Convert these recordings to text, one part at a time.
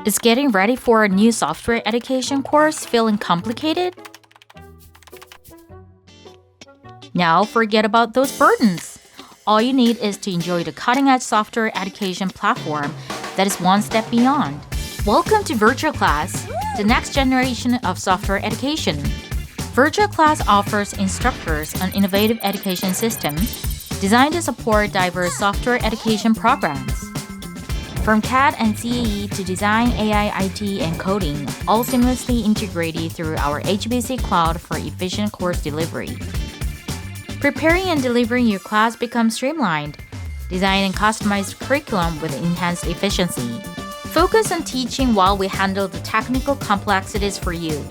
Is getting ready for a new software education course feeling complicated? Now forget about those burdens. All you need is to enjoy the cutting-edge software education platform that is one step beyond. Welcome to Virtual Class, the next generation of software education. Virtual Class offers instructors an innovative education system designed to support diverse software education programs. From CAD and CAE to design, AI, IT, and coding, all seamlessly integrated through our HPC cloud for efficient course delivery. Preparing and delivering your class becomes streamlined. Design and customized curriculum with enhanced efficiency. Focus on teaching while we handle the technical complexities for you.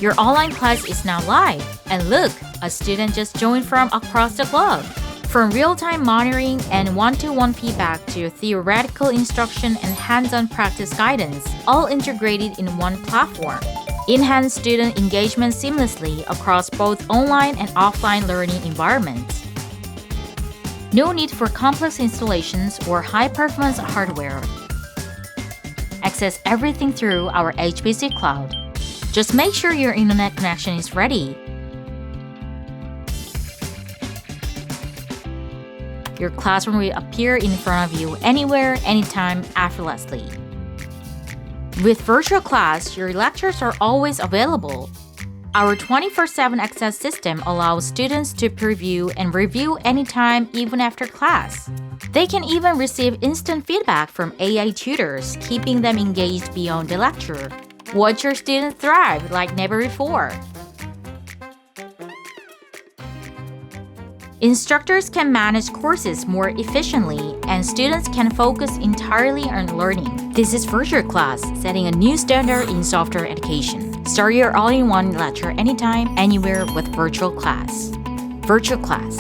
Your online class is now live. And look, a student just joined from across the globe. From real-time monitoring and one-to-one feedback to theoretical instruction and hands-on practice guidance, all integrated in one platform. Enhance student engagement seamlessly across both online and offline learning environments. No need for complex installations or high-performance hardware. Access everything through our HPC cloud. Just make sure your internet connection is ready. Your classroom will appear in front of you anywhere, anytime, effortlessly. With Virtual Class, your lectures are always available. Our 24/7 access system allows students to preview and review anytime, even after class. They can even receive instant feedback from AI tutors, keeping them engaged beyond the lecture. Watch your students thrive like never before. Instructors can manage courses more efficiently, and students can focus entirely on learning. This is Virtual Class, setting a new standard in software education. Start your all-in-one lecture anytime, anywhere with Virtual Class. Virtual Class.